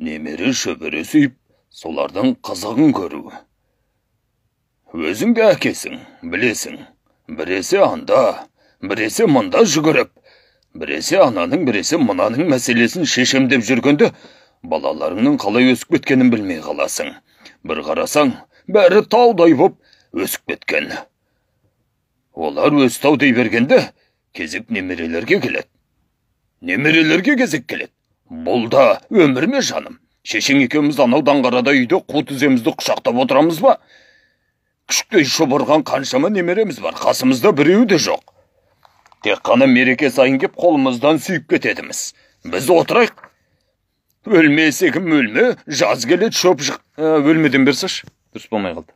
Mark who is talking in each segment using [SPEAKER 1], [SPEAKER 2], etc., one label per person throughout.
[SPEAKER 1] немере шөбере сүйіп, солардың қызығын көру. Өзің де әкесің, білесің. Біресе анда, біресе мұнда жүгіріп, біресе ананың, біресе мынаның мәселесін шешем деп жүргенде, балаларыңның қалай өсіп кеткенін білмей қаласың. Bir қарасаң, бәрі таудай боп өсіп кеткен. Олар өз таудай бергенде, кезек немерелерге келеді. Немерелерге кезек келеді. Бұл да өмір ме жаным? Шешең екеуміз анау даңғарада үйде қу тіземізді құшақтап отырамыз ба? Күшіктей шұбырған қаншама немереміз бар, қасымызда біреуі де жоқ. Тек қана мереке сайын кеп қолымыздан сүйіп кетедіміз. Біз отырайық. Өлмесегім өлме, жаз келеді шөп жық. Өлмеден берсеш, дұрыс болмай қалды.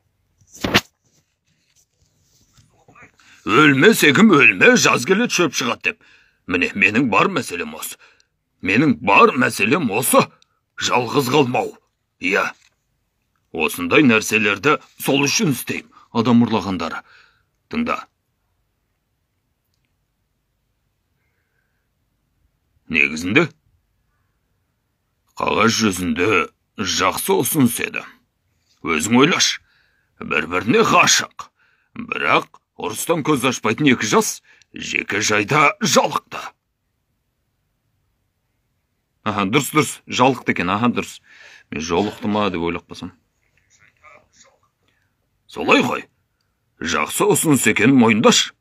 [SPEAKER 1] Өлмесегім өлме, жаз келеді шөп шығады деп. Міне, менің бар мәселем осы. Менің бар мәселем осы. Жалғыз қалмау. Иә. Осындай нәрселерді сол үшін істейм, адам ұрлағандары. Тыңда. Негізінде, қағаз жүзінде жақсы ұсыныс еді. Өзің ойлаш, бір-біріне ғашық. Бірақ ұрыстан көз ашпайтын екі жас жеке жайда жалықты. Дұрыс, жалықты екен, дұрыс. Мен жолықты ма деп ойлап басам. Солай ғой, жақсы ұсыныс екен мойындаш.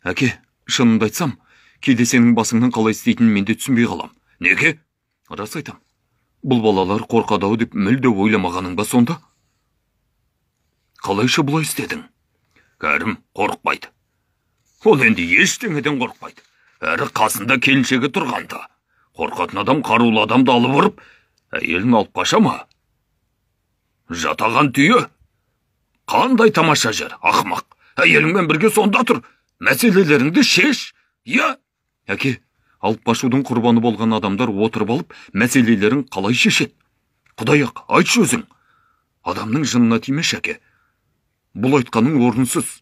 [SPEAKER 1] Әке, шынымды айтсам, кейде сенің басыңның қалай істейтінін мен де түсінбей қалам. Неге? Рас айтам. Бұл балалар қорқадау деп мүлде ойламағаның ба сонда? Қалайша бұлай істедің? Кәрім қорықпайды. Ол енді ештеңеден қорықпайды. Әрі қасында келіншегі тұрғанда. Қорқатын адам қарулы адамды алып ұрып, әйелін алып қаша ма? Жатаған түйе. Қандай тамаша жер, ақмақ. Әйеліңмен бірге сонда тұр. Мәселелеріңді шеш. Я? Әке, алып қашудың құрбаны болған адамдар отырып алып, мәселелерін қалай шешеді? Құдай-ақ, айтшы өзің. Адамның жынына тимеш, әке. Бұл айтқаның орынсыз.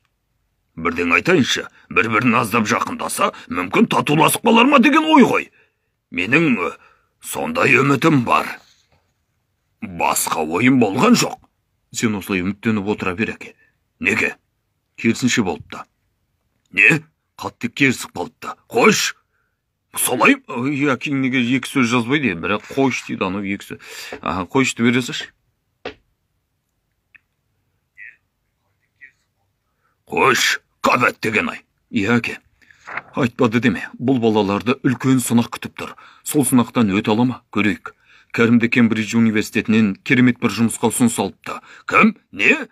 [SPEAKER 1] Бірден айтайыншы, бір-бірін аздап жақындаса, мүмкін татуласып қалар ма деген ой ғой. Менің сондай үмітім бар. Басқа ойым болған жоқ. Сен осылай үміттеніп отыра бер, әке. Неге? Керісінше болыпты. Не? Қатты керісіп қалыпты. Қойш. Солай? Әкең неге екі сөз жазбайды, бірақ қойш дейді, анау екі сөз. Қойшты бересіш. Қойш, қабәт деген ай. Әке. Айтпады деме, бұл балаларды үлкен сынақ күтіп тұр. Сол сынақтан өте ала ма? Көрейік. Кәрімді Кембридж университетінен керемет бір жұмысқа ұсыныс алыпты. Кім? Не?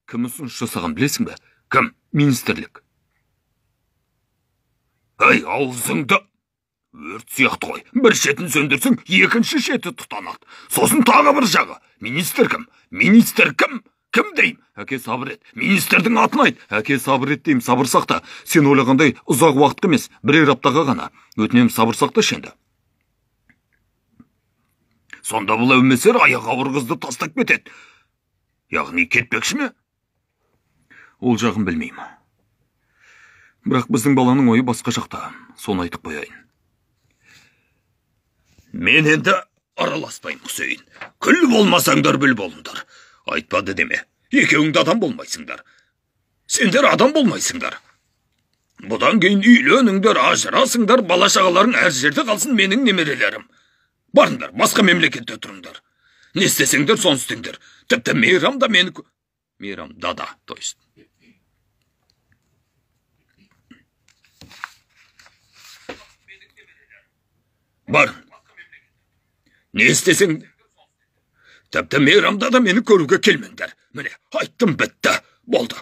[SPEAKER 1] Кім ұсыныс жасаған білесің бе? Кім? Министрлік. Ай, аузыңды! Өрт сияқты ғой. Bir шетін сөндірсің, екінші шеті тұтанады. Сосын тағы бір жағы. Министр кім? Министр кім? Кім дейм? Әке, сабыр ет. Министрдің атын айт. Әке, сабыр ет дейм, сабыр сақта. Сен ойлағандай ұзақ уақыт емес, бірер аптаға ғана. Өтінем, сабыр сақта шенді. Сонда бұл әумесер аяқ ауыр қызды тастап кетеді. Яғни кетпекші ме? Ол жағын білмеймін. Бірақ біздің баланың ойы басқа жақта. Соны айтып қояйын. Мен енді араласпайым, Құсейін. Күл болмасаңдар біл болыңдар. Айтпады деме. Екеуіңді адам болмайсыңдар. Сендер адам болмайсыңдар. Бұдан кейін үйленіңдер, ажырасыңдар, бала-шағаларың әр жерде қалсын менің немерелерім. Барыңдар, басқа мемлекетте тұрыңдар. Не істесеңдер, соны істеңдер. Тіпті Мейрам да мені... Мейрам, да, то есть. Барың. Не істесеңдер? Тіпті Мейрамда да мені көруге келмеңдер. Міне, айттым, бітті. Болды.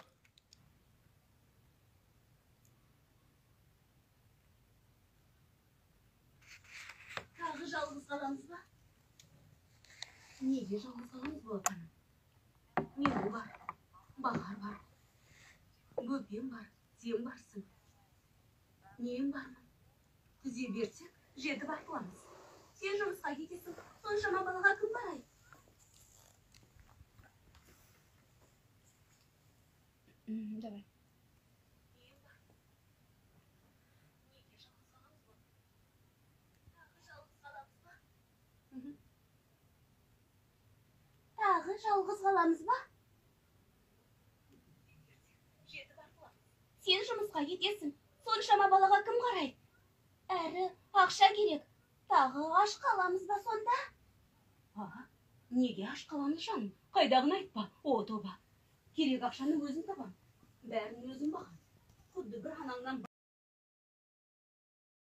[SPEAKER 2] Тағы жалғыз қаламыз ба? Неге жалғыз қаламыз болатын? Мен бар, Бағар бар, Бөпем бар, сен барсың. Нең бар ма? Түзе берсек, жетіп айтыламыз. Сен жұмысқа кетесің, соншама балаға кім барай?
[SPEAKER 3] Давай.
[SPEAKER 2] жалғыз қаламыз ба?
[SPEAKER 3] Сен жұмысқа кетесің. Соншама балаға кім қарайды? Әрі ақша керек. Тағы аш қаламыз ба сонда?
[SPEAKER 2] Неге аш қаламыз жаным? Қайдағын айтпа, о тоба. Керек ақшаны өзін табам. Бәрін өзім бағам. Құдды бір анаңнан